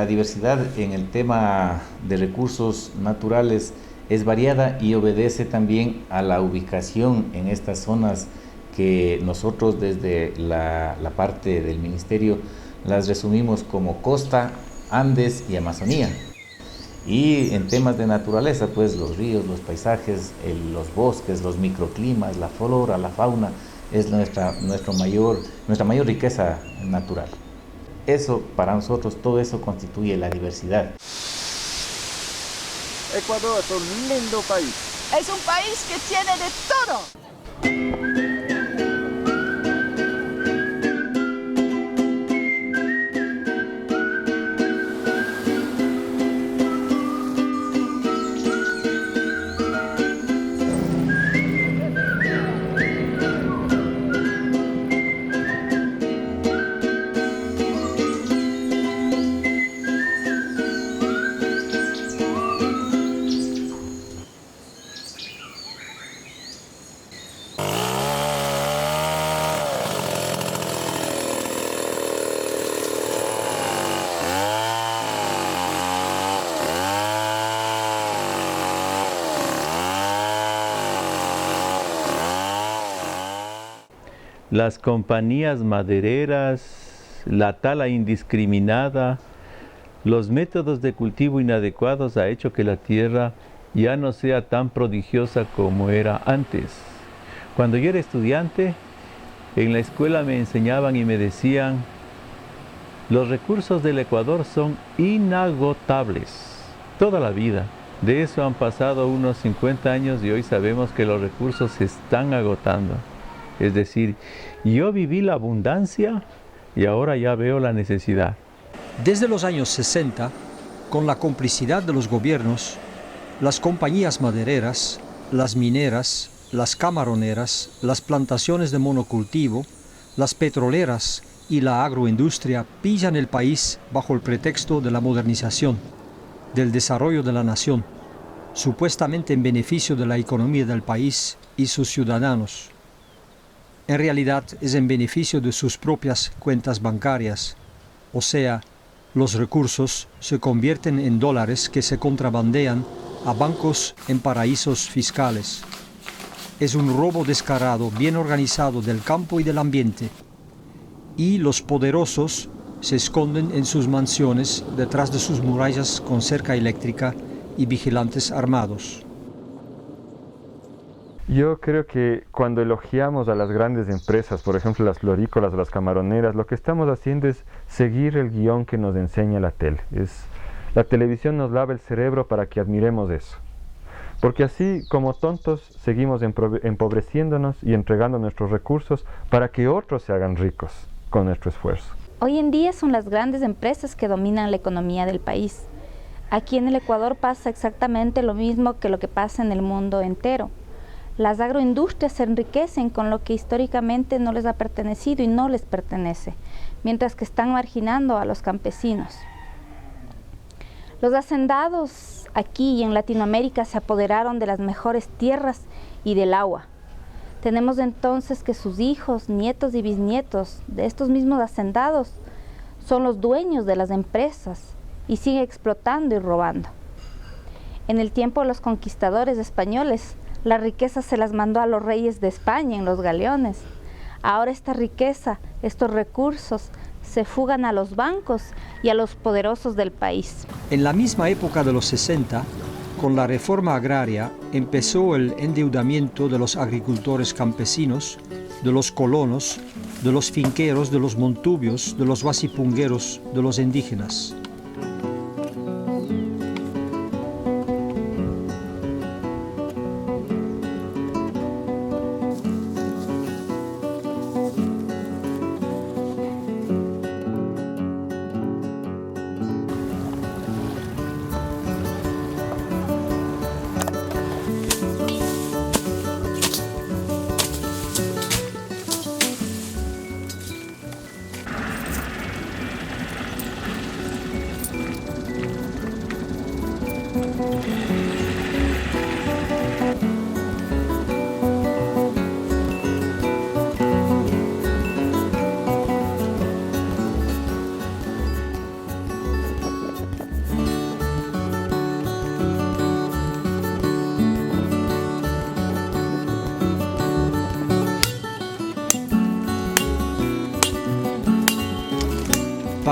la diversidad en el tema de recursos naturales es variada y obedece también a la ubicación en estas zonas que nosotros desde la parte del ministerio las resumimos como costa, Andes y Amazonía. Y en temas de naturaleza, pues los ríos, los paisajes, los bosques, los microclimas, la flora, la fauna, es nuestra mayor riqueza natural. Eso, para nosotros, todo eso constituye la diversidad. Ecuador es un lindo país. Es un país que tiene de todo. Las compañías madereras, la tala indiscriminada, los métodos de cultivo inadecuados ha hecho que la tierra ya no sea tan prodigiosa como era antes. Cuando yo era estudiante, en la escuela me enseñaban y me decían, los recursos del Ecuador son inagotables, toda la vida. De eso han pasado unos 50 años y hoy sabemos que los recursos se están agotando. Es decir, yo viví la abundancia y ahora ya veo la necesidad. Desde los años 60, con la complicidad de los gobiernos, las compañías madereras, las mineras, las camaroneras, las plantaciones de monocultivo, las petroleras y la agroindustria pillan el país bajo el pretexto de la modernización, del desarrollo de la nación, supuestamente en beneficio de la economía del país y sus ciudadanos. En realidad es en beneficio de sus propias cuentas bancarias, o sea, los recursos se convierten en dólares que se contrabandean a bancos en paraísos fiscales. Es un robo descarado, bien organizado del campo y del ambiente. Y los poderosos se esconden en sus mansiones detrás de sus murallas con cerca eléctrica y vigilantes armados. Yo creo que cuando elogiamos a las grandes empresas, por ejemplo las florícolas, las camaroneras, lo que estamos haciendo es seguir el guión que nos enseña la tele. La televisión nos lava el cerebro para que admiremos eso. Porque así, como tontos, seguimos empobreciéndonos y entregando nuestros recursos para que otros se hagan ricos con nuestro esfuerzo. Hoy en día son las grandes empresas que dominan la economía del país. Aquí en el Ecuador pasa exactamente lo mismo que lo que pasa en el mundo entero. Las agroindustrias se enriquecen con lo que históricamente no les ha pertenecido y no les pertenece, mientras que están marginando a los campesinos. Los hacendados aquí y en Latinoamérica se apoderaron de las mejores tierras y del agua. Tenemos entonces que sus hijos, nietos y bisnietos de estos mismos hacendados son los dueños de las empresas y siguen explotando y robando. En el tiempo de los conquistadores españoles, la riqueza se las mandó a los reyes de España en los galeones. Ahora esta riqueza, estos recursos, se fugan a los bancos y a los poderosos del país. En la misma época de los 60, con la reforma agraria, empezó el endeudamiento de los agricultores campesinos, de los colonos, de los finqueros, de los montubios, de los guasipungueros, de los indígenas.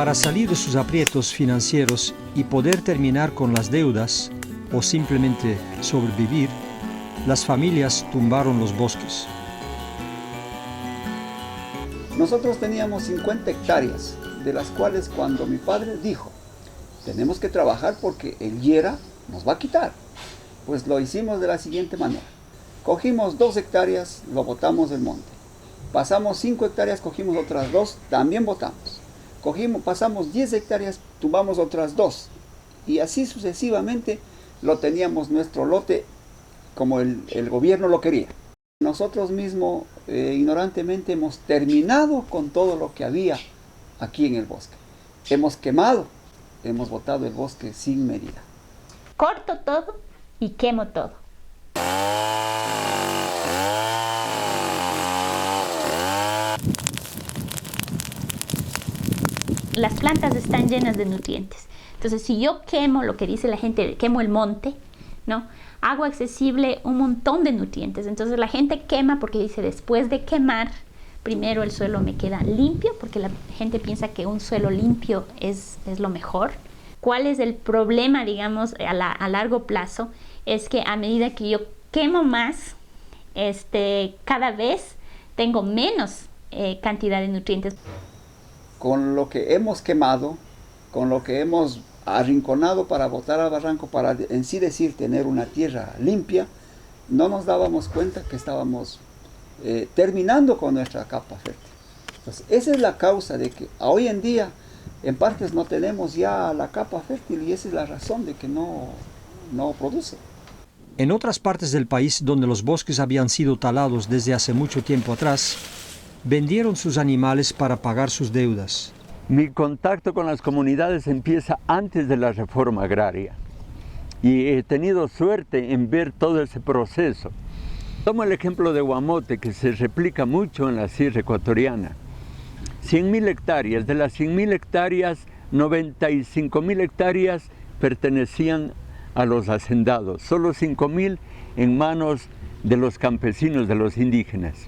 Para salir de sus aprietos financieros y poder terminar con las deudas o simplemente sobrevivir, las familias tumbaron los bosques. Nosotros teníamos 50 hectáreas, de las cuales cuando mi padre dijo, tenemos que trabajar porque el Yera nos va a quitar, pues lo hicimos de la siguiente manera. Cogimos 2 hectáreas, lo botamos del monte. Pasamos 5 hectáreas, cogimos otras 2, también botamos. Pasamos 10 hectáreas, tumbamos otras 2. Y así sucesivamente lo teníamos nuestro lote como el gobierno lo quería. Nosotros mismos, ignorantemente, hemos terminado con todo lo que había aquí en el bosque. Hemos quemado, hemos botado el bosque sin medida. Corto todo y quemo todo. Las plantas están llenas de nutrientes. Entonces, si yo quemo, lo que dice la gente, quemo el monte, ¿no? Hago accesible un montón de nutrientes. Entonces, la gente quema porque dice, después de quemar, primero el suelo me queda limpio, porque la gente piensa que un suelo limpio es lo mejor. ¿Cuál es el problema, digamos, a largo plazo? Es que a medida que yo quemo más, cada vez tengo menos cantidad de nutrientes. Con lo que hemos quemado, con lo que hemos arrinconado para botar al barranco, para en sí decir tener una tierra limpia, no nos dábamos cuenta que estábamos terminando con nuestra capa fértil. Entonces, esa es la causa de que hoy en día en partes no tenemos ya la capa fértil, y esa es la razón de que no produce. En otras partes del país donde los bosques habían sido talados desde hace mucho tiempo atrás, vendieron sus animales para pagar sus deudas. Mi contacto con las comunidades empieza antes de la reforma agraria y he tenido suerte en ver todo ese proceso. Tomo el ejemplo de Guamote, que se replica mucho en la sierra ecuatoriana. 100.000 hectáreas, de las 100.000 hectáreas, 95.000 hectáreas pertenecían a los hacendados, solo 5.000 en manos de los campesinos, de los indígenas.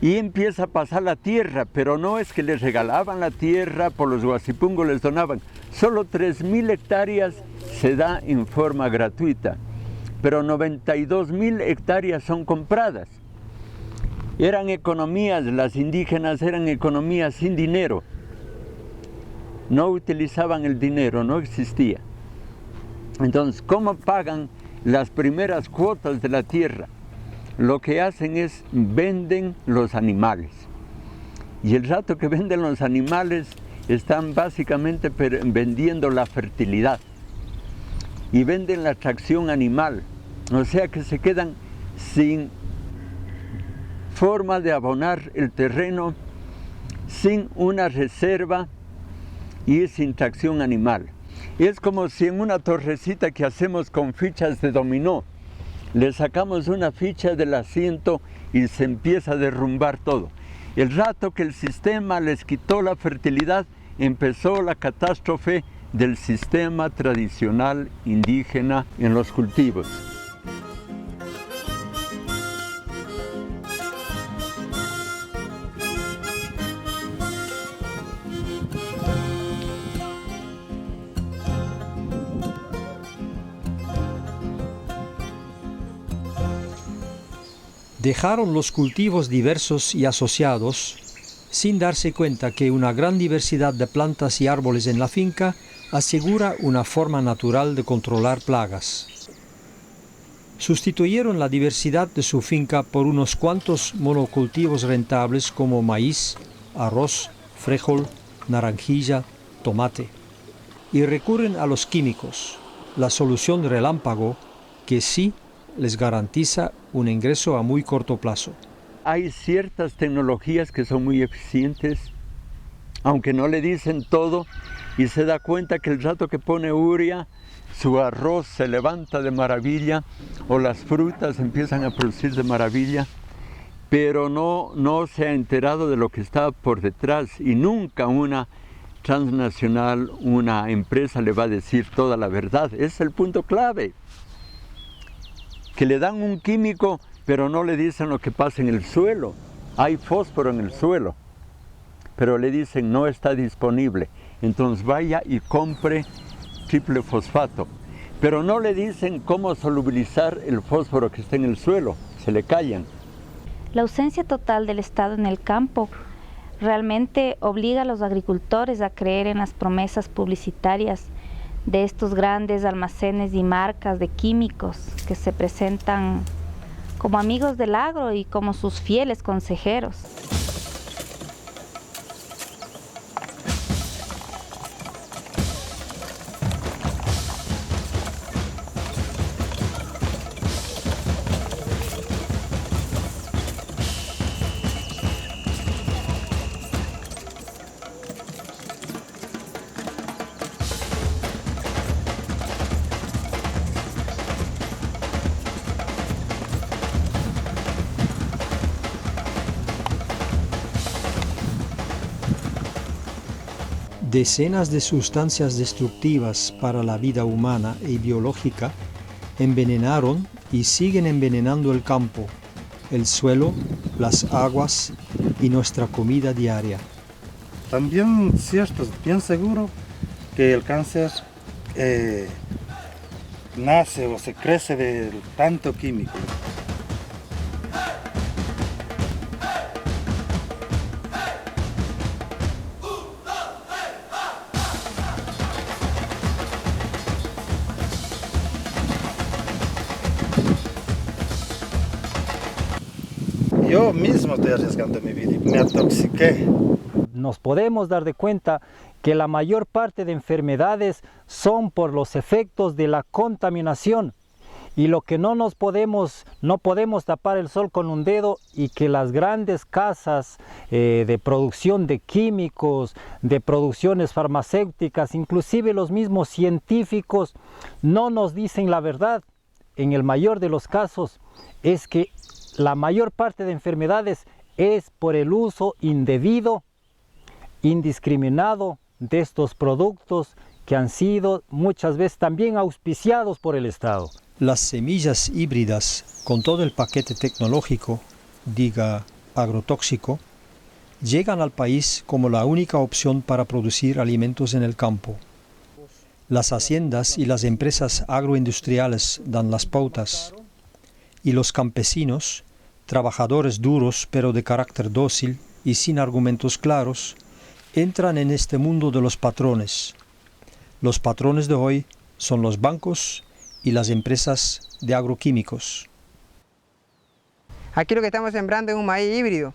Y empieza a pasar la tierra, pero no es que les regalaban la tierra, por los guasipungos les donaban. Solo 3.000 hectáreas se da en forma gratuita, pero 92.000 hectáreas son compradas. Eran economías, las indígenas eran economías sin dinero. No utilizaban el dinero, no existía. Entonces, ¿cómo pagan las primeras cuotas de la tierra? Lo que hacen es venden los animales. Y el rato que venden los animales, están básicamente vendiendo la fertilidad. Y venden la tracción animal. O sea que se quedan sin forma de abonar el terreno, sin una reserva y sin tracción animal. Es como si en una torrecita que hacemos con fichas de dominó, le sacamos una ficha del asiento y se empieza a derrumbar todo. El rato que el sistema les quitó la fertilidad, empezó la catástrofe del sistema tradicional indígena en los cultivos. Dejaron los cultivos diversos y asociados, sin darse cuenta que una gran diversidad de plantas y árboles en la finca asegura una forma natural de controlar plagas. Sustituyeron la diversidad de su finca por unos cuantos monocultivos rentables como maíz, arroz, frijol, naranjilla, tomate. Y recurren a los químicos, la solución relámpago que sí les garantiza un ingreso a muy corto plazo. Hay ciertas tecnologías que son muy eficientes, aunque no le dicen todo, y se da cuenta que el rato que pone urea, su arroz se levanta de maravilla, o las frutas empiezan a producir de maravilla, pero no se ha enterado de lo que está por detrás, y nunca una transnacional, una empresa le va a decir toda la verdad. Es el punto clave. Que le dan un químico, pero no le dicen lo que pasa en el suelo. Hay fósforo en el suelo. pero le dicen no está disponible. Entonces vaya y compre triple fosfato. Pero no le dicen cómo solubilizar el fósforo que está en el suelo, se le callan. La ausencia total del Estado en el campo realmente obliga a los agricultores a creer en las promesas publicitarias de estos grandes almacenes y marcas de químicos que se presentan como amigos del agro y como sus fieles consejeros. Decenas de sustancias destructivas para la vida humana y biológica envenenaron y siguen envenenando el campo, el suelo, las aguas y nuestra comida diaria. También cierto, bien seguro que el cáncer nace o se crece de tanto químico. Yo mismo estoy arriesgando mi vida y me atoxiqué. Nos podemos dar de cuenta que la mayor parte de enfermedades son por los efectos de la contaminación y lo que no podemos tapar el sol con un dedo, y que las grandes casas de producción de químicos, de producciones farmacéuticas, inclusive los mismos científicos no nos dicen la verdad. En el mayor de los casos es que la mayor parte de enfermedades es por el uso indebido, indiscriminado de estos productos que han sido muchas veces también auspiciados por el Estado. Las semillas híbridas con todo el paquete tecnológico, diga agrotóxico, llegan al país como la única opción para producir alimentos en el campo. Las haciendas y las empresas agroindustriales dan las pautas, y los campesinos, trabajadores duros pero de carácter dócil y sin argumentos claros, entran en este mundo de los patrones. Los patrones de hoy son los bancos y las empresas de agroquímicos. Aquí lo que estamos sembrando es un maíz híbrido.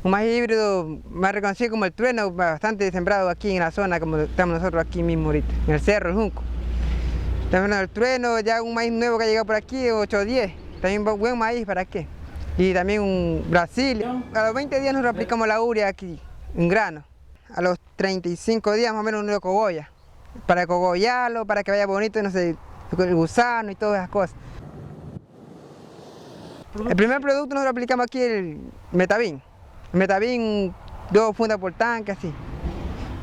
Un maíz híbrido más reconocido como el trueno, bastante sembrado aquí en la zona, como estamos nosotros aquí mismo ahorita, en el cerro, el Junco. También el trueno, ya un maíz nuevo que ha llegado por aquí, 8 o 10. También buen maíz, ¿para qué? Y también un Brasil. A los 20 días nosotros aplicamos la urea aquí, en grano. A los 35 días más o menos uno lo cogolla. Para cogollarlo, para que vaya bonito, no sé, el gusano y todas esas cosas. El primer producto nosotros aplicamos aquí el Metavin. El Metavin, 2 fundas por tanque, así.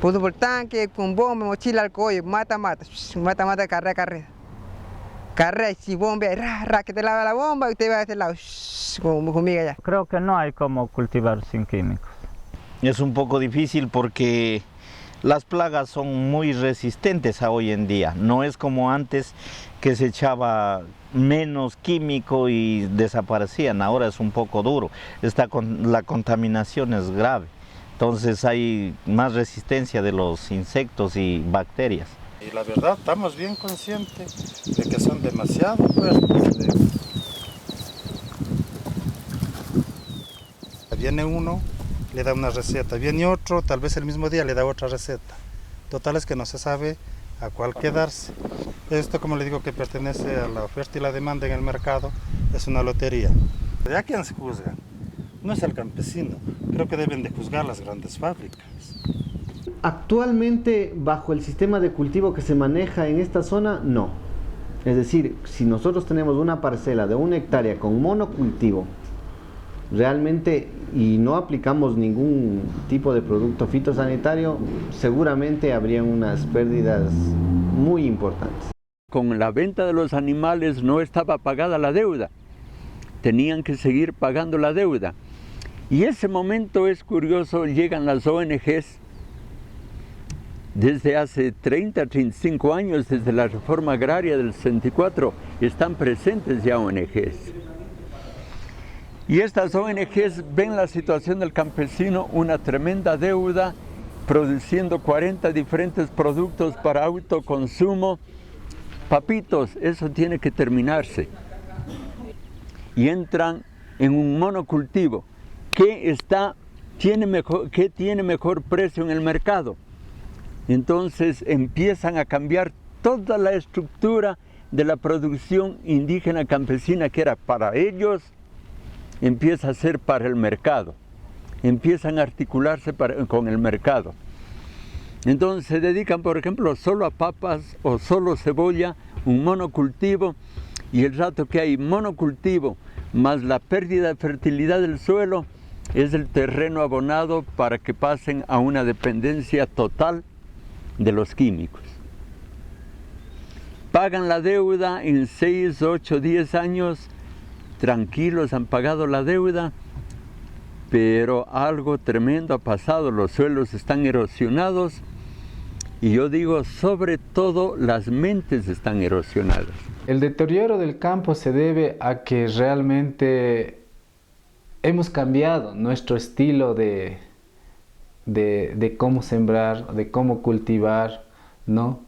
Punto por tanque, con bomba, mochila al cuello, mata, carrera. Carrera, y si bomba, que te lava la bomba y te va a este lado, como miga ya. Creo que no hay como cultivar sin químicos. Es un poco difícil porque las plagas son muy resistentes a hoy en día. No es como antes que se echaba menos químico y desaparecían. Ahora es un poco duro. La contaminación es grave. Entonces hay más resistencia de los insectos y bacterias. Y la verdad estamos bien conscientes de que son demasiado fuertes. Viene uno, le da una receta, viene otro, tal vez el mismo día le da otra receta. Total es que no se sabe a cuál quedarse. Esto, como le digo, que pertenece a la oferta y la demanda en el mercado, es una lotería. ¿A quién se juzga? No es el campesino, creo que deben de juzgar las grandes fábricas. Actualmente, bajo el sistema de cultivo que se maneja en esta zona, no. Es decir, si nosotros tenemos una parcela de 1 hectárea con monocultivo, realmente, y no aplicamos ningún tipo de producto fitosanitario, seguramente habrían unas pérdidas muy importantes. Con la venta de los animales no estaba pagada la deuda, tenían que seguir pagando la deuda. Y ese momento es curioso, llegan las ONGs. Desde hace 30, 35 años, desde la reforma agraria del 64, están presentes ya ONGs. Y estas ONGs ven la situación del campesino, una tremenda deuda, produciendo 40 diferentes productos para autoconsumo. Papitos, eso tiene que terminarse. Y entran en un monocultivo que tiene mejor precio en el mercado. Entonces empiezan a cambiar toda la estructura de la producción indígena campesina que era para ellos, empieza a ser para el mercado. Empiezan a articularse con el mercado. Entonces se dedican, por ejemplo, solo a papas o solo cebolla, un monocultivo, y el rato que hay monocultivo más la pérdida de fertilidad del suelo, es el terreno abonado para que pasen a una dependencia total de los químicos. Pagan la deuda en 6, 8, 10 años, tranquilos, han pagado la deuda, pero algo tremendo ha pasado, los suelos están erosionados, y yo digo, sobre todo, las mentes están erosionadas. El deterioro del campo se debe a que realmente hemos cambiado nuestro estilo de cómo sembrar, de cómo cultivar, ¿no?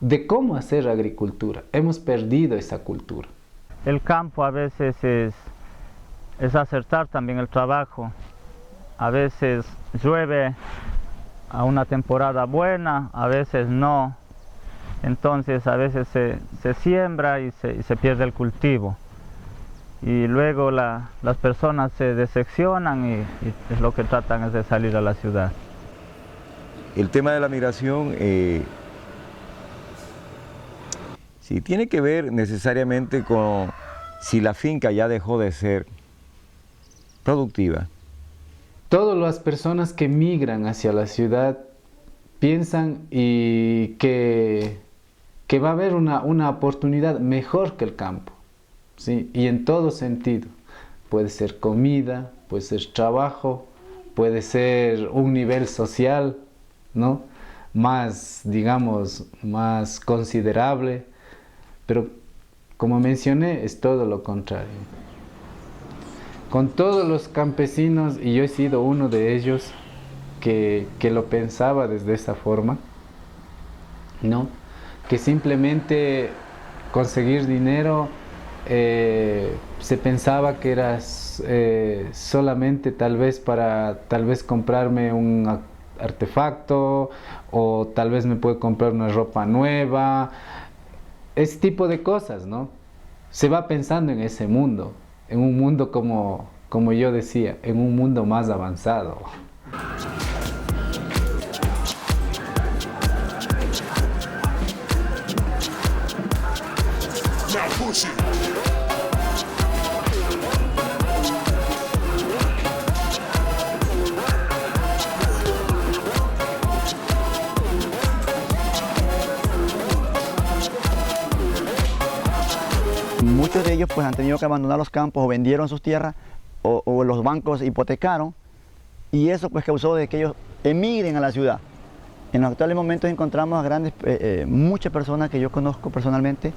De cómo hacer agricultura. Hemos perdido esa cultura. El campo a veces es acertar también el trabajo. A veces llueve a una temporada buena, a veces no. Entonces a veces se siembra y se pierde el cultivo. Y luego las personas se decepcionan y lo que tratan es de salir a la ciudad. El tema de la migración sí tiene que ver necesariamente con si la finca ya dejó de ser productiva. Todas las personas que migran hacia la ciudad piensan que va a haber una oportunidad mejor que el campo, ¿sí? Y en todo sentido. Puede ser comida, puede ser trabajo, puede ser un nivel social, ¿no? Más, digamos, más considerable, pero como mencioné, es todo lo contrario. Con todos los campesinos, y yo he sido uno de ellos que lo pensaba desde esa forma, ¿no? Que simplemente conseguir dinero se pensaba que era solamente tal vez para comprarme un artefacto, o tal vez me puedo comprar una ropa nueva, ese tipo de cosas, ¿no? Se va pensando en ese mundo, en un mundo como yo decía, en un mundo más avanzado. Muchos de ellos pues han tenido que abandonar los campos o vendieron sus tierras o los bancos hipotecaron, y eso pues causó de que ellos emigren a la ciudad. En los actuales momentos encontramos a muchas personas que yo conozco personalmente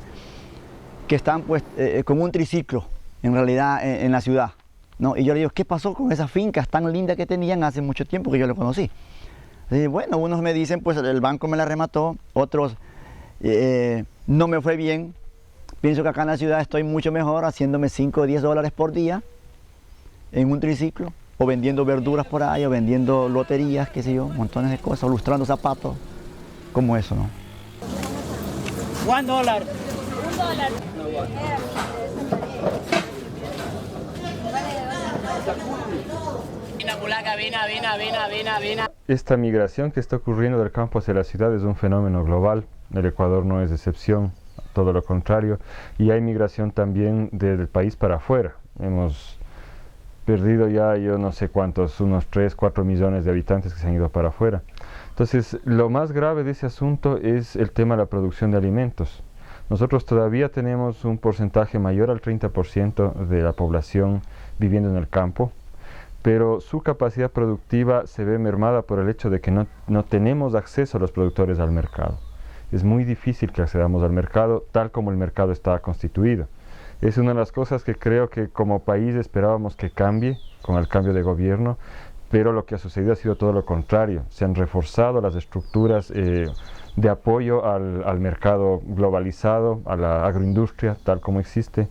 que están pues con un triciclo en realidad en la ciudad, ¿no? Y yo le digo, ¿qué pasó con esas fincas tan lindas que tenían hace mucho tiempo que yo lo conocí? Y bueno, unos me dicen pues el banco me la remató, otros no me fue bien. Pienso que acá en la ciudad estoy mucho mejor haciéndome 5 o 10 dólares por día en un triciclo, o vendiendo verduras por ahí, o vendiendo loterías, qué sé yo, montones de cosas, o lustrando zapatos, como eso, ¿no? $1. $1. Esta migración que está ocurriendo del campo hacia la ciudad es un fenómeno global. El Ecuador no es excepción, todo lo contrario, y hay migración también del país para afuera. Hemos perdido ya, yo no sé cuántos, unos 3, 4 millones de habitantes que se han ido para afuera. Entonces, lo más grave de ese asunto es el tema de la producción de alimentos. Nosotros todavía tenemos un porcentaje mayor al 30% de la población viviendo en el campo, pero su capacidad productiva se ve mermada por el hecho de que no tenemos acceso a los productores al mercado. Es muy difícil que accedamos al mercado tal como el mercado está constituido. Es una de las cosas que creo que como país esperábamos que cambie con el cambio de gobierno, pero lo que ha sucedido ha sido todo lo contrario. Se han reforzado las estructuras de apoyo al mercado globalizado, a la agroindustria tal como existe,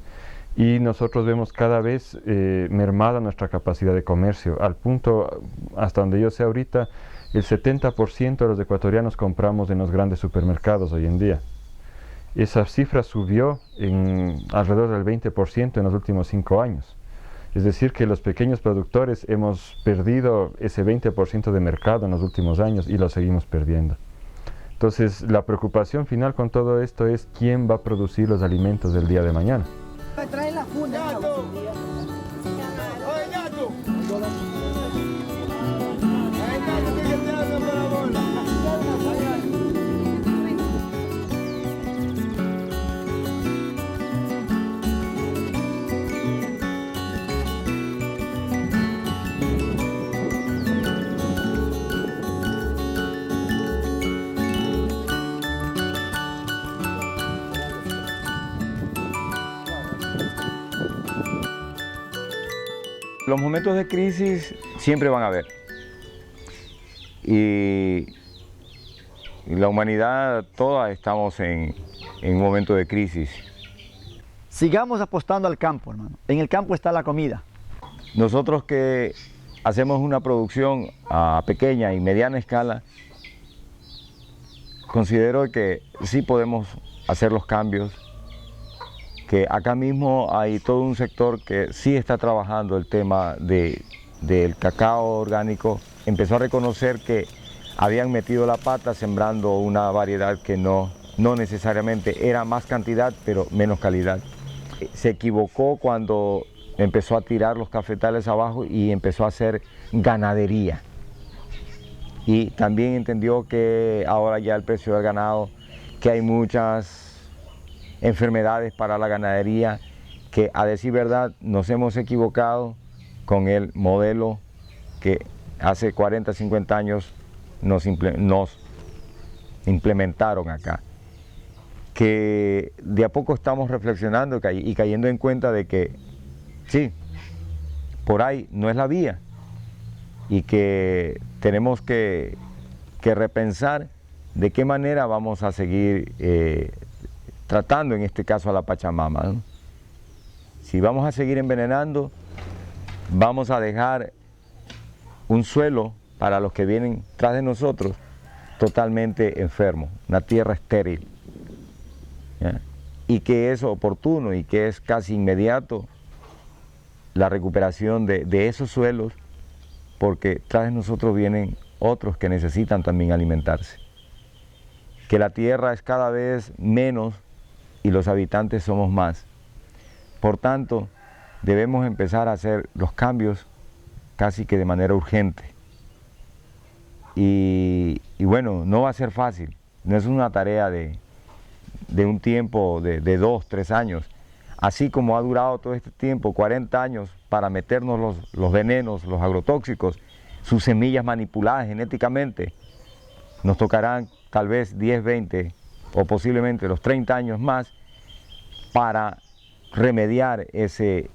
y nosotros vemos cada vez mermada nuestra capacidad de comercio, al punto, hasta donde yo sé ahorita, el 70% de los ecuatorianos compramos en los grandes supermercados hoy en día. Esa cifra subió en alrededor del 20% en los últimos 5 años. Es decir, que los pequeños productores hemos perdido ese 20% de mercado en los últimos años y lo seguimos perdiendo. Entonces, la preocupación final con todo esto es quién va a producir los alimentos del día de mañana. Trae la funda. Los momentos de crisis siempre van a haber. Y la humanidad toda estamos en un momento de crisis. Sigamos apostando al campo, hermano. En el campo está la comida. Nosotros que hacemos una producción a pequeña y mediana escala, considero que sí podemos hacer los cambios, que acá mismo hay todo un sector que sí está trabajando el tema del cacao orgánico. Empezó a reconocer que habían metido la pata sembrando una variedad que no necesariamente era más cantidad, pero menos calidad. Se equivocó cuando empezó a tirar los cafetales abajo y empezó a hacer ganadería. Y también entendió que ahora ya el precio del ganado, que hay muchas enfermedades para la ganadería, que a decir verdad nos hemos equivocado con el modelo que hace 40, 50 años nos implementaron acá. Que de a poco estamos reflexionando y cayendo en cuenta de que sí, por ahí no es la vía y que tenemos que repensar de qué manera vamos a seguir tratando en este caso a la Pachamama, ¿no? Si vamos a seguir envenenando, vamos a dejar un suelo para los que vienen tras de nosotros totalmente enfermo, una tierra estéril, ¿ya? Y que es oportuno y que es casi inmediato la recuperación de esos suelos, porque tras de nosotros vienen otros que necesitan también alimentarse. Que la tierra es cada vez menos y los habitantes somos más. Por tanto, debemos empezar a hacer los cambios casi que de manera urgente. Y bueno, no va a ser fácil, no es una tarea de un tiempo de 2, 3 años. Así como ha durado todo este tiempo, 40 años, para meternos los venenos, los agrotóxicos, sus semillas manipuladas genéticamente, nos tocarán tal vez 10, 20 o posiblemente los 30 años más para remediar ese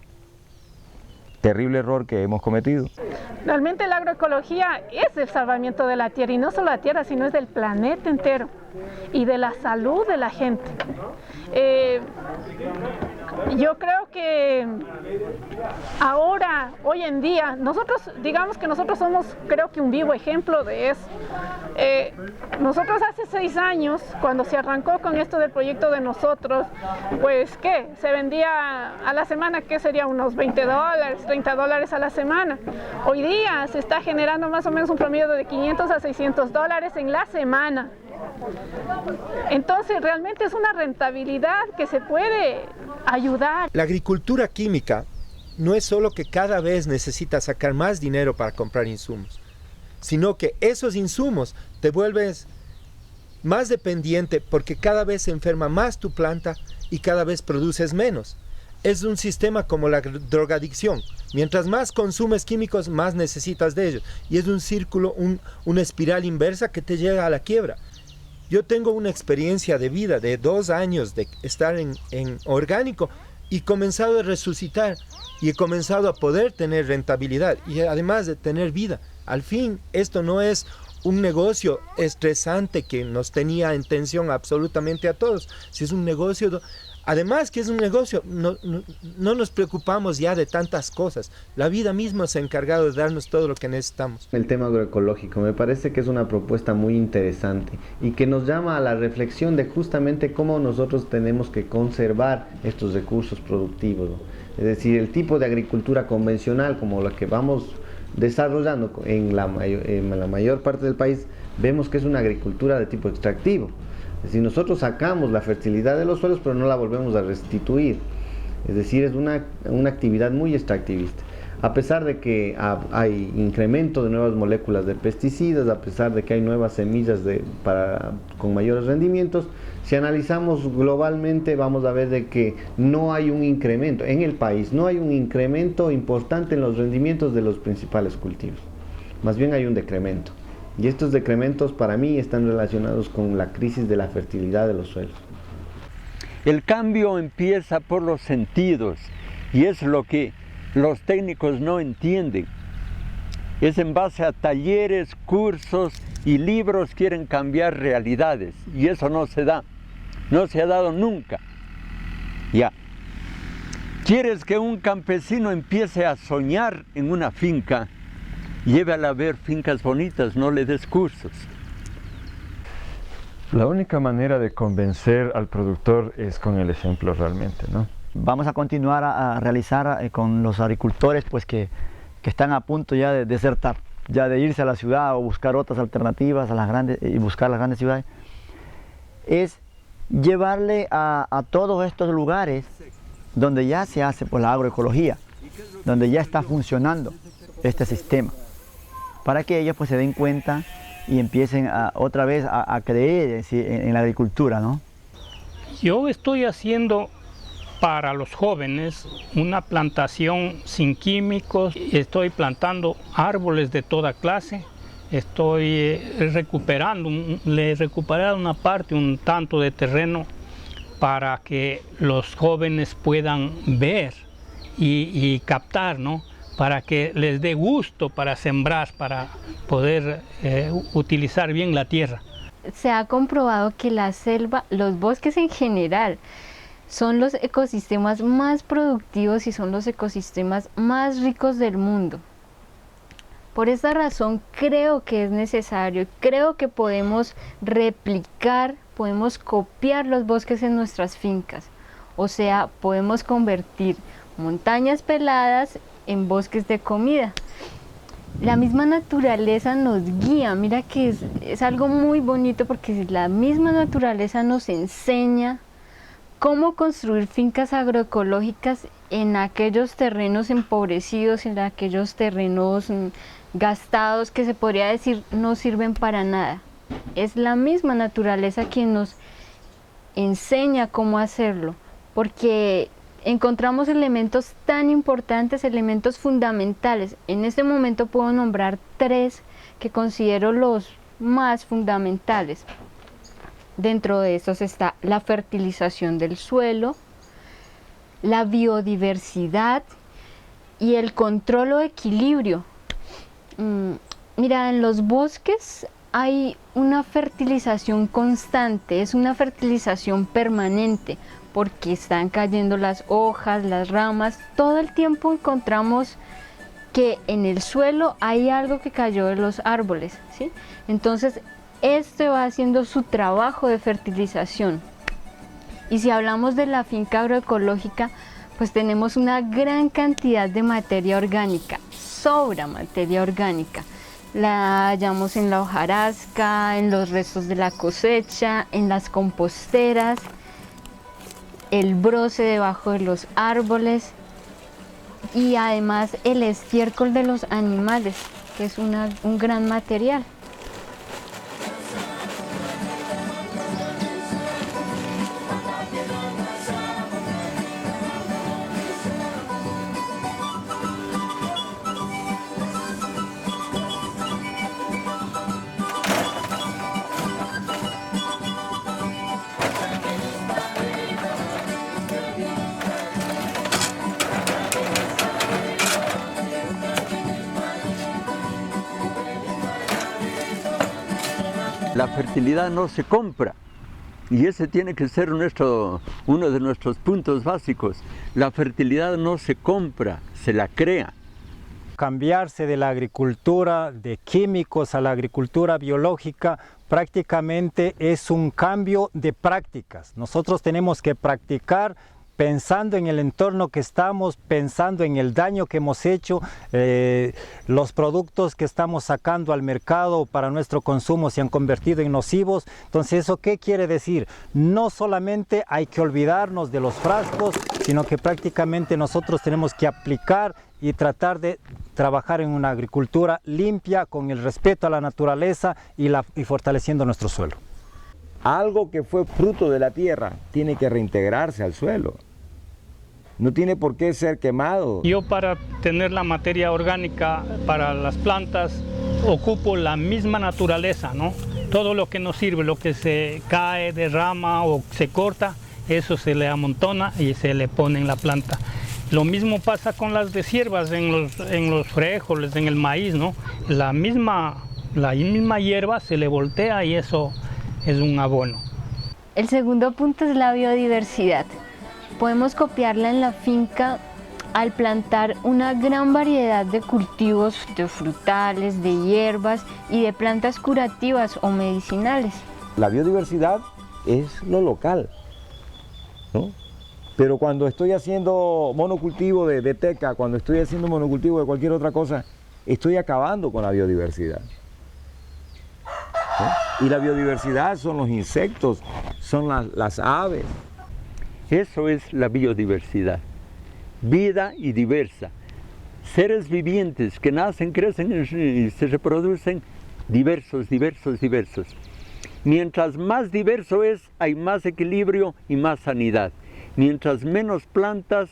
terrible error que hemos cometido. Realmente la agroecología es el salvamiento de la tierra, y no solo la tierra, sino es del planeta entero y de la salud de la gente. Yo creo que ahora, hoy en día, digamos que nosotros somos, creo que un vivo ejemplo de eso. Nosotros hace 6 años, cuando se arrancó con esto del proyecto de nosotros, pues ¿qué? Se vendía a la semana, ¿qué sería? Unos $20, $30 a la semana. Hoy día se está generando más o menos un promedio de $500 a $600 en la semana. Entonces realmente es una rentabilidad que se puede ayudar. La agricultura química no es solo que cada vez necesitas sacar más dinero para comprar insumos, sino que esos insumos te vuelves más dependiente porque cada vez se enferma más tu planta y cada vez produces menos. es un sistema como la drogadicción. Mientras más consumes químicos, más necesitas de ellos. Y es un círculo, una espiral inversa que te lleva a la quiebra. Yo tengo una experiencia de vida de 2 años de estar en orgánico y he comenzado a resucitar y he comenzado a poder tener rentabilidad y además de tener vida. Al fin, esto no es un negocio estresante que nos tenía en tensión absolutamente a todos. Si es un negocio, además que es un negocio, no nos preocupamos ya de tantas cosas. La vida misma se ha encargado de darnos todo lo que necesitamos. El tema agroecológico me parece que es una propuesta muy interesante y que nos llama a la reflexión de justamente cómo nosotros tenemos que conservar estos recursos productivos, ¿no? Es decir, el tipo de agricultura convencional como la que vamos desarrollando en la mayor parte del país, vemos que es una agricultura de tipo extractivo. Es decir, nosotros sacamos la fertilidad de los suelos, pero no la volvemos a restituir. Es decir, es una actividad muy extractivista. A pesar de que hay incremento de nuevas moléculas de pesticidas, a pesar de que hay nuevas semillas con mayores rendimientos, si analizamos globalmente vamos a ver de que no hay un incremento en el país, no hay un incremento importante en los rendimientos de los principales cultivos. Más bien hay un decremento. Y estos decrementos para mí están relacionados con la crisis de la fertilidad de los suelos. El cambio empieza por los sentidos y es lo que los técnicos no entienden. Es en base a talleres, cursos y libros quieren cambiar realidades y eso no se da, no se ha dado nunca. Ya. ¿Quieres que un campesino empiece a soñar en una finca? Llévala a ver fincas bonitas, no le des cursos. La única manera de convencer al productor es con el ejemplo realmente, ¿no? Vamos a continuar a realizar con los agricultores pues que están a punto ya de desertar, ya de irse a la ciudad o buscar otras alternativas y buscar las grandes ciudades, es llevarle a todos estos lugares donde ya se hace pues, la agroecología, donde ya está funcionando este sistema, para que ellos pues se den cuenta y empiecen otra vez a creer en la agricultura, ¿no? Yo estoy haciendo para los jóvenes una plantación sin químicos, estoy plantando árboles de toda clase, estoy le he recuperado una parte, un tanto de terreno para que los jóvenes puedan ver y captar, ¿no? Para que les dé gusto para sembrar, para poder utilizar bien la tierra. Se ha comprobado que la selva, los bosques en general, son los ecosistemas más productivos y son los ecosistemas más ricos del mundo. Por esta razón creo que es necesario, creo que podemos replicar, podemos copiar los bosques en nuestras fincas. O sea, podemos convertir montañas peladas en bosques de comida. La misma naturaleza nos guía, mira que es algo muy bonito porque la misma naturaleza nos enseña cómo construir fincas agroecológicas en aquellos terrenos empobrecidos, en aquellos terrenos gastados que se podría decir no sirven para nada. Es la misma naturaleza quien nos enseña cómo hacerlo, porque encontramos elementos tan importantes, elementos fundamentales. En este momento puedo nombrar 3 que considero los más fundamentales. Dentro de estos está la fertilización del suelo, la biodiversidad y el control o equilibrio. Mira, en los bosques hay una fertilización constante, es una fertilización permanente, porque están cayendo las hojas, las ramas, todo el tiempo encontramos que en el suelo hay algo que cayó de los árboles, ¿sí? Entonces, este va haciendo su trabajo de fertilización. Y si hablamos de la finca agroecológica, pues tenemos una gran cantidad de materia orgánica, sobra materia orgánica. La hallamos en la hojarasca, en los restos de la cosecha, en las composteras, el broce debajo de los árboles y además el estiércol de los animales, que es un gran material. La fertilidad no se compra. Y ese tiene que ser uno de nuestros puntos básicos. La fertilidad no se compra, se la crea. Cambiarse de la agricultura de químicos a la agricultura biológica prácticamente es un cambio de prácticas. Nosotros tenemos que practicar pensando en el entorno que estamos, pensando en el daño que hemos hecho, los productos que estamos sacando al mercado para nuestro consumo se han convertido en nocivos. Entonces, ¿eso qué quiere decir? No solamente hay que olvidarnos de los frascos, sino que prácticamente nosotros tenemos que aplicar y tratar de trabajar en una agricultura limpia, con el respeto a la naturaleza y fortaleciendo nuestro suelo. Algo que fue fruto de la tierra tiene que reintegrarse al suelo. No tiene por qué ser quemado. Yo, para tener la materia orgánica para las plantas, ocupo la misma naturaleza, ¿no? Todo lo que nos sirve, lo que se cae, derrama o se corta, eso se le amontona y se le pone en la planta. Lo mismo pasa con las deshierbas en los frijoles, en el maíz, ¿no? La misma hierba se le voltea y eso es un abono. El segundo punto es la biodiversidad. Podemos copiarla en la finca al plantar una gran variedad de cultivos, de frutales, de hierbas y de plantas curativas o medicinales. La biodiversidad es lo local, ¿no? Pero cuando estoy haciendo monocultivo de teca, cuando estoy haciendo monocultivo de cualquier otra cosa, estoy acabando con la biodiversidad. ¿Sí? Y la biodiversidad son los insectos, son las aves. Eso es la biodiversidad. Vida y diversa. Seres vivientes que nacen, crecen y se reproducen, diversos, diversos, diversos. Mientras más diverso es, hay más equilibrio y más sanidad. Mientras menos plantas,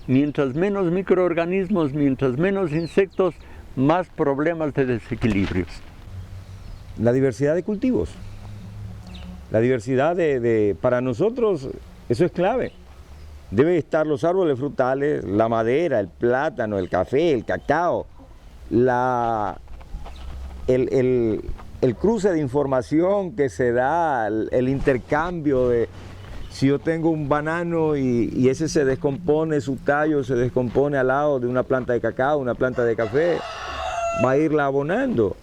mientras menos microorganismos, mientras menos insectos, más problemas de desequilibrios. La diversidad de cultivos. La diversidad para nosotros, eso es clave. Deben estar los árboles frutales, la madera, el plátano, el café, el cacao, el cruce de información que se da, el intercambio de... Si yo tengo un banano y ese se descompone, su tallo se descompone al lado de una planta de cacao, una planta de café, va a irla abonando.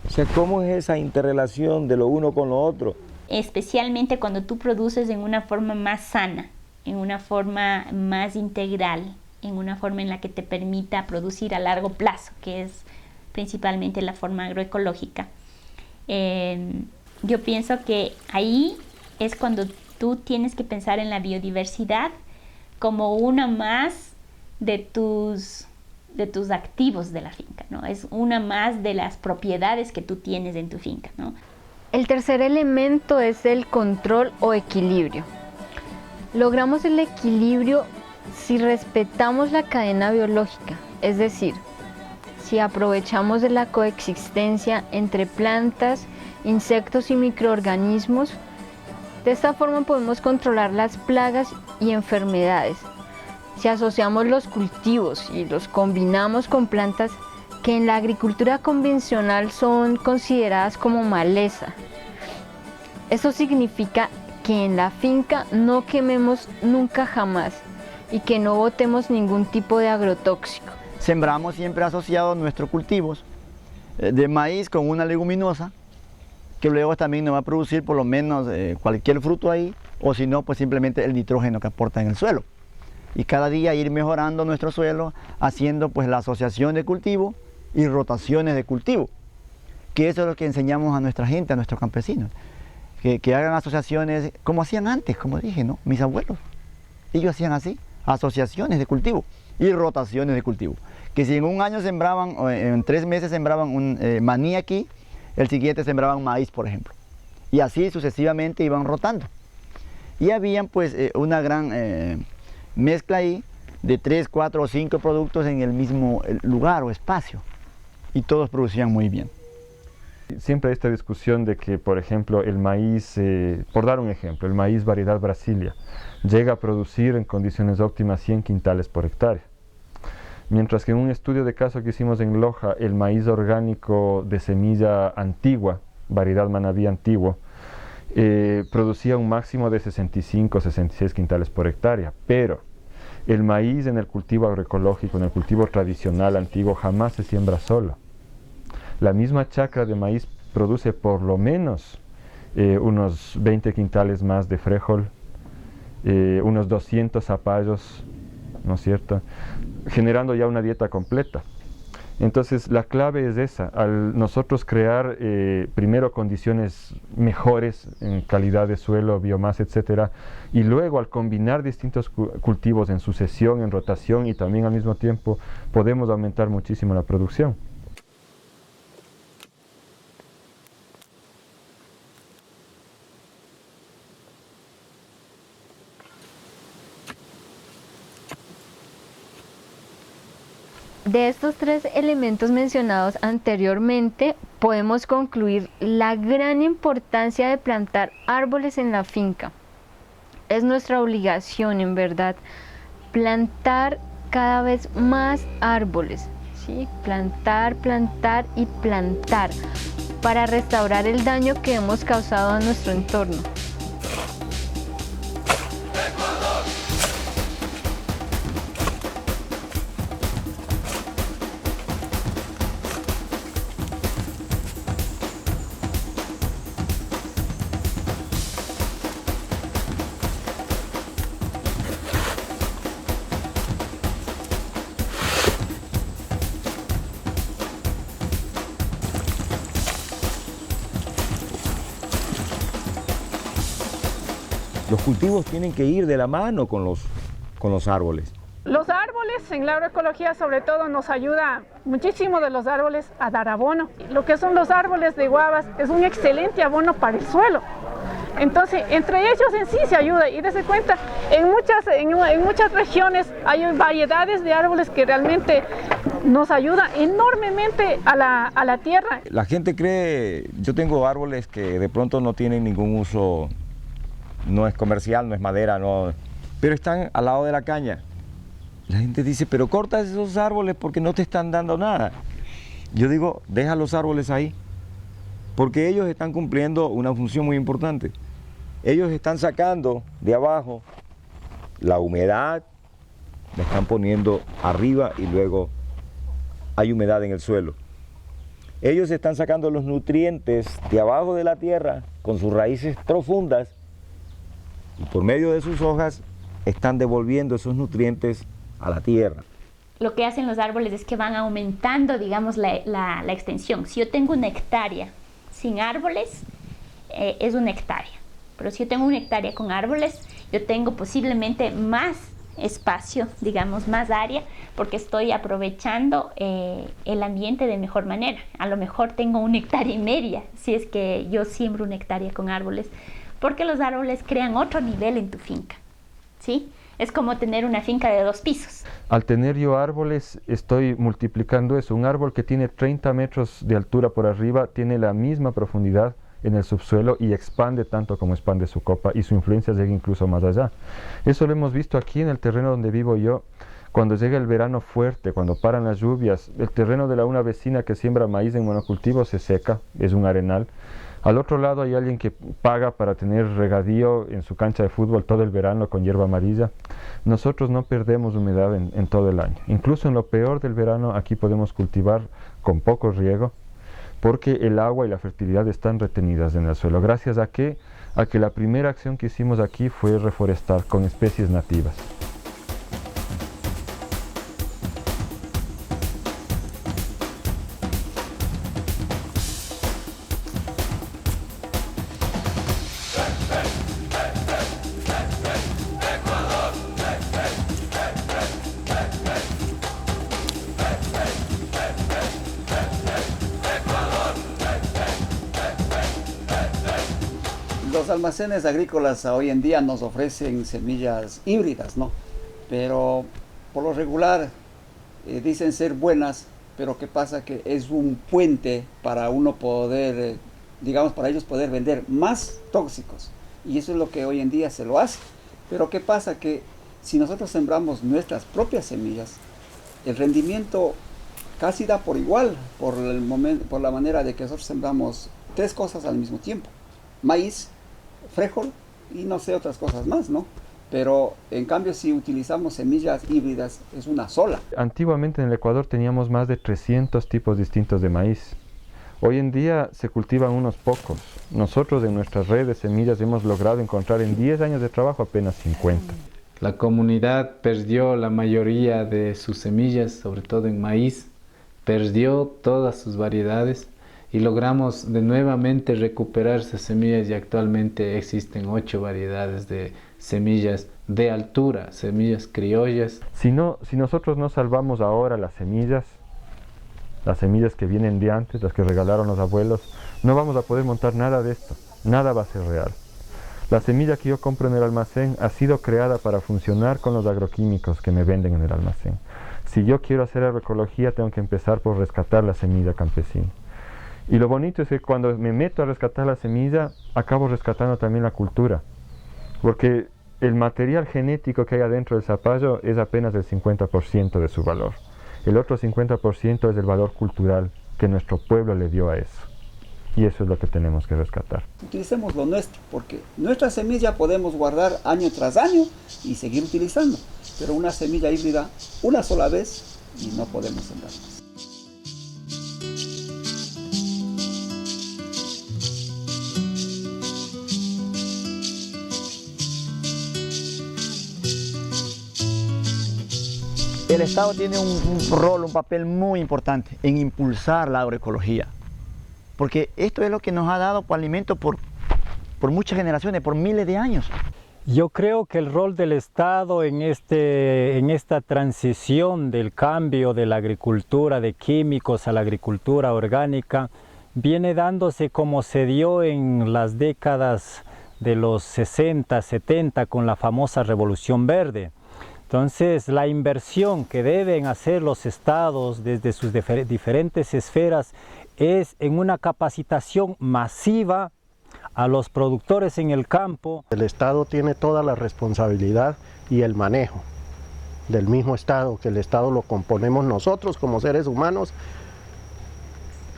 O sea, ¿cómo es esa interrelación de lo uno con lo otro? Especialmente cuando tú produces en una forma más sana, en una forma más integral, en una forma en la que te permita producir a largo plazo, que es principalmente la forma agroecológica. Yo pienso que ahí es cuando tú tienes que pensar en la biodiversidad como una más de tus activos de la finca, ¿no? Es una más de las propiedades que tú tienes en tu finca, ¿no? El tercer elemento es el control o equilibrio. Logramos el equilibrio si respetamos la cadena biológica, es decir, si aprovechamos de la coexistencia entre plantas, insectos y microorganismos. De esta forma podemos controlar las plagas y enfermedades. Si asociamos los cultivos y los combinamos con plantas que en la agricultura convencional son consideradas como maleza, eso significa que en la finca no quememos nunca jamás y que no botemos ningún tipo de agrotóxico. Sembramos siempre asociados nuestros cultivos de maíz con una leguminosa, que luego también nos va a producir por lo menos cualquier fruto ahí, o si no, pues simplemente el nitrógeno que aporta en el suelo. Y cada día ir mejorando nuestro suelo, haciendo pues la asociación de cultivo y rotaciones de cultivo, que eso es lo que enseñamos a nuestra gente, a nuestros campesinos, que hagan asociaciones como hacían antes, como dije, ¿no? Mis abuelos, ellos hacían así, asociaciones de cultivo y rotaciones de cultivo, que si en un año sembraban, o en 3 meses sembraban un maní aquí, el siguiente sembraban maíz, por ejemplo, y así sucesivamente iban rotando. Y habían pues una gran mezcla ahí de 3, 4 o 5 productos en el mismo lugar o espacio, y todos producían muy bien. Siempre hay esta discusión de que, por ejemplo, el maíz, por dar un ejemplo, el maíz variedad Brasilia llega a producir en condiciones óptimas 100 quintales por hectárea. Mientras que en un estudio de caso que hicimos en Loja, el maíz orgánico de semilla antigua variedad Manabí antiguo, producía un máximo de 65-66 quintales por hectárea, pero el maíz en el cultivo agroecológico, en el cultivo tradicional antiguo, jamás se siembra solo. La misma chacra de maíz produce por lo menos unos 20 quintales más de frijol, unos 200 zapallos, ¿no es cierto?, generando ya una dieta completa. Entonces la clave es esa, al nosotros crear primero condiciones mejores en calidad de suelo, biomasa, etcétera, y luego al combinar distintos cultivos en sucesión, en rotación y también al mismo tiempo podemos aumentar muchísimo la producción. De estos tres elementos mencionados anteriormente, podemos concluir la gran importancia de plantar árboles en la finca. Es nuestra obligación, en verdad, plantar cada vez más árboles, ¿sí? Plantar, plantar y plantar, para restaurar el daño que hemos causado a nuestro entorno. Los cultivos tienen que ir de la mano con los árboles. Los árboles en la agroecología sobre todo nos ayuda muchísimo de los árboles a dar abono. Lo que son los árboles de guavas es un excelente abono para el suelo. Entonces, entre ellos en sí se ayuda y dése cuenta, en muchas regiones hay variedades de árboles que realmente nos ayudan enormemente a la tierra. La gente cree, yo tengo árboles que de pronto no tienen ningún uso, no es comercial, no es madera, no, pero están al lado de la caña. La gente dice, pero corta esos árboles porque no te están dando nada. Yo digo, deja los árboles ahí, porque ellos están cumpliendo una función muy importante. Ellos están sacando de abajo la humedad, la están poniendo arriba y luego hay humedad en el suelo. Ellos están sacando los nutrientes de abajo de la tierra con sus raíces profundas y por medio de sus hojas están devolviendo esos nutrientes a la tierra. Lo que hacen los árboles es que van aumentando, digamos, la extensión. Si yo tengo una hectárea sin árboles, es una hectárea. Pero si yo tengo una hectárea con árboles, yo tengo posiblemente más espacio, digamos, más área, porque estoy aprovechando el ambiente de mejor manera. A lo mejor tengo una hectárea y media, si es que yo siembro una hectárea con árboles, porque los árboles crean otro nivel en tu finca, ¿sí? Es como tener una finca de 2 pisos. Al tener yo árboles, estoy multiplicando eso. Un árbol que tiene 30 metros de altura por arriba tiene la misma profundidad en el subsuelo y expande tanto como expande su copa y su influencia llega incluso más allá. Eso lo hemos visto aquí en el terreno donde vivo yo. Cuando llega el verano fuerte, cuando paran las lluvias, el terreno de una vecina que siembra maíz en monocultivo se seca, es un arenal. Al otro lado hay alguien que paga para tener regadío en su cancha de fútbol todo el verano con hierba amarilla. Nosotros no perdemos humedad en todo el año. Incluso en lo peor del verano aquí podemos cultivar con poco riego porque el agua y la fertilidad están retenidas en el suelo. ¿Gracias a qué? A que la primera acción que hicimos aquí fue reforestar con especies nativas. Los almacenes agrícolas hoy en día nos ofrecen semillas híbridas, ¿no? Pero por lo regular dicen ser buenas, pero ¿qué pasa? Que es un puente para uno poder, digamos, para ellos poder vender más tóxicos. Y eso es lo que hoy en día se lo hace. Pero ¿qué pasa? Que si nosotros sembramos nuestras propias semillas, el rendimiento casi da por igual, por la manera de que nosotros sembramos 3 cosas al mismo tiempo: maíz, frijol y no sé, otras cosas más, ¿no? Pero en cambio, si utilizamos semillas híbridas, es una sola. Antiguamente en el Ecuador teníamos más de 300 tipos distintos de maíz. Hoy en día se cultivan unos pocos. Nosotros en nuestras redes de semillas hemos logrado encontrar en 10 años de trabajo apenas 50. La comunidad perdió la mayoría de sus semillas, sobre todo en maíz, perdió todas sus variedades y logramos de nuevamente recuperar esas semillas y actualmente existen 8 variedades de semillas de altura, semillas criollas. Si nosotros no salvamos ahora las semillas que vienen de antes, las que regalaron los abuelos, no vamos a poder montar nada de esto, nada va a ser real. La semilla que yo compro en el almacén ha sido creada para funcionar con los agroquímicos que me venden en el almacén. Si yo quiero hacer agroecología, tengo que empezar por rescatar la semilla campesina. Y lo bonito es que cuando me meto a rescatar la semilla, acabo rescatando también la cultura. Porque el material genético que hay adentro del zapallo es apenas el 50% de su valor. El otro 50% es el valor cultural que nuestro pueblo le dio a eso. Y eso es lo que tenemos que rescatar. Utilicemos lo nuestro, porque nuestra semilla podemos guardar año tras año y seguir utilizando. Pero una semilla híbrida, una sola vez, y no podemos sembrar más. El Estado tiene un rol, un papel muy importante en impulsar la agroecología, porque esto es lo que nos ha dado alimento por muchas generaciones, por miles de años. Yo creo que el rol del Estado en esta transición del cambio de la agricultura de químicos a la agricultura orgánica viene dándose como se dio en las décadas de los 60, 70 con la famosa Revolución Verde. Entonces, la inversión que deben hacer los estados desde sus diferentes esferas es en una capacitación masiva a los productores en el campo. El Estado tiene toda la responsabilidad y el manejo del mismo Estado, que el Estado lo componemos nosotros como seres humanos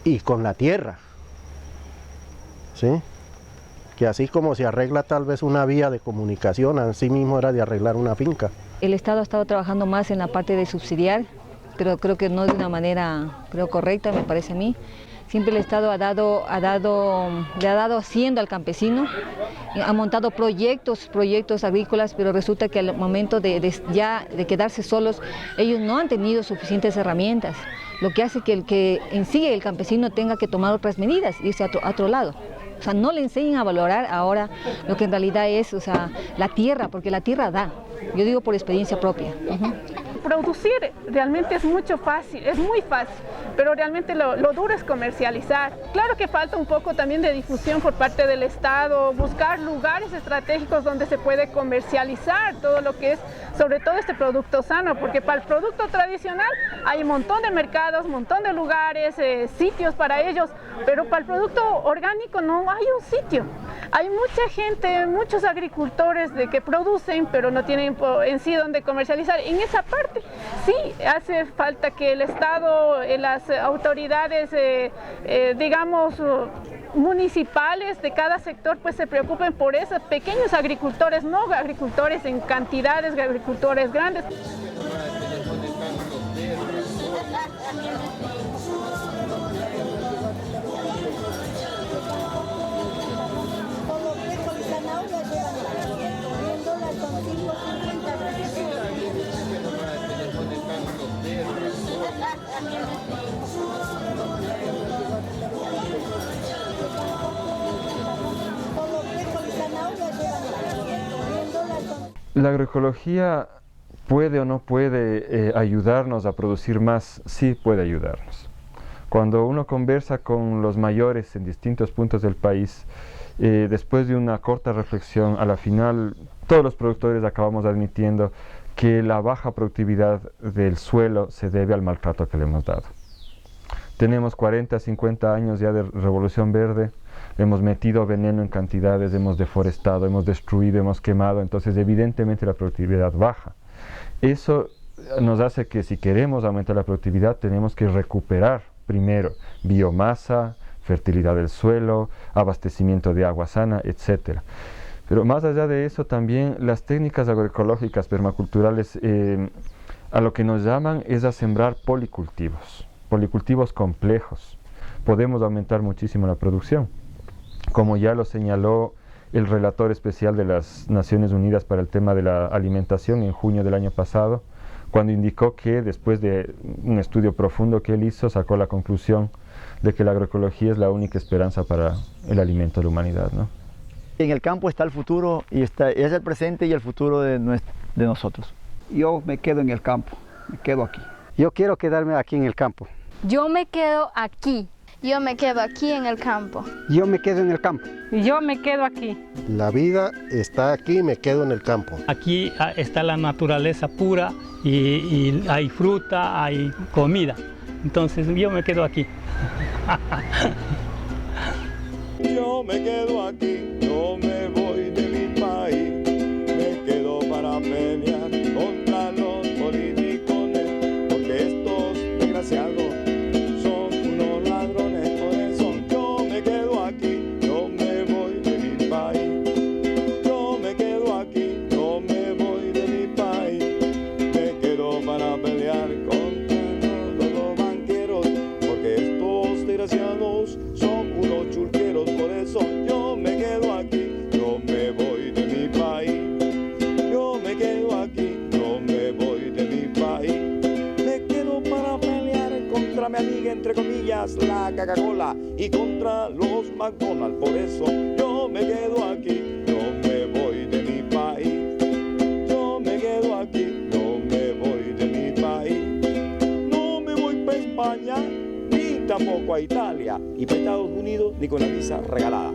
y con la tierra, ¿sí? Que así como se arregla tal vez una vía de comunicación, así mismo era de arreglar una finca. El Estado ha estado trabajando más en la parte de subsidiar, pero creo que no de una manera correcta, me parece a mí. Siempre el Estado le ha dado hacienda al campesino, ha montado proyectos agrícolas, pero resulta que al momento de quedarse solos, ellos no han tenido suficientes herramientas, lo que hace que el campesino tenga que tomar otras medidas, irse a otro lado. O sea, no le enseñan a valorar ahora lo que en realidad es, o sea, la tierra, porque la tierra da. Yo digo por experiencia propia. Producir realmente es muy fácil, pero realmente lo duro es comercializar. Claro que falta un poco también de difusión por parte del Estado, buscar lugares estratégicos donde se puede comercializar todo lo que es, sobre todo este producto sano, porque para el producto tradicional hay un montón de mercados, un montón de lugares, sitios para ellos, pero para el producto orgánico no hay un sitio. Hay mucha gente, muchos agricultores que producen, pero no tienen en sí donde comercializar. En esa parte sí hace falta que el Estado, las autoridades, digamos, municipales de cada sector, pues se preocupen por esos pequeños agricultores, no agricultores en cantidades, agricultores grandes. La agroecología puede o no puede ayudarnos a producir más. Sí puede ayudarnos. Cuando uno conversa con los mayores en distintos puntos del país, después de una corta reflexión, a la final todos los productores acabamos admitiendo que la baja productividad del suelo se debe al maltrato que le hemos dado. Tenemos 40, 50 años ya de Revolución Verde, hemos metido veneno en cantidades, hemos deforestado, hemos destruido, hemos quemado, entonces evidentemente la productividad baja. Eso nos hace que si queremos aumentar la productividad tenemos que recuperar primero biomasa, fertilidad del suelo, abastecimiento de agua sana, etc. Pero más allá de eso, también las técnicas agroecológicas permaculturales a lo que nos llaman es a sembrar policultivos complejos. Podemos aumentar muchísimo la producción, como ya lo señaló el relator especial de las Naciones Unidas para el tema de la alimentación en junio del año pasado, cuando indicó que después de un estudio profundo que él hizo, sacó la conclusión de que la agroecología es la única esperanza para el alimento de la humanidad, ¿no? En el campo está el futuro y es el presente y el futuro de nosotros. Yo me quedo en el campo, me quedo aquí. Yo quiero quedarme aquí en el campo. Yo me quedo aquí. Yo me quedo aquí en el campo. Yo me quedo en el campo. Y yo me quedo aquí. La vida está aquí, me quedo en el campo. Aquí está la naturaleza pura y hay fruta, hay comida. Entonces yo me quedo aquí. Yo me quedo aquí, no me voy de mi país. Me quedo para pelear contra los politicones, porque estos desgraciados son unos ladrones. Por eso yo me quedo aquí, no me voy de mi país. Yo me quedo aquí, no me voy de mi país. Me quedo para pelear contra los banqueros, porque estos desgraciados son unos chulqueros. Por eso yo me quedo aquí, no me voy de mi país. Yo me quedo aquí, no me voy de mi país. Me quedo para pelear contra mi amiga, entre comillas, la Coca-Cola, y contra los McDonald's. Por eso yo me quedo aquí, no me voy de mi país. Yo me quedo aquí, no me voy de mi país. No me voy para España, ni tampoco a Italia, y para Estados Unidos, ni con la visa regalada.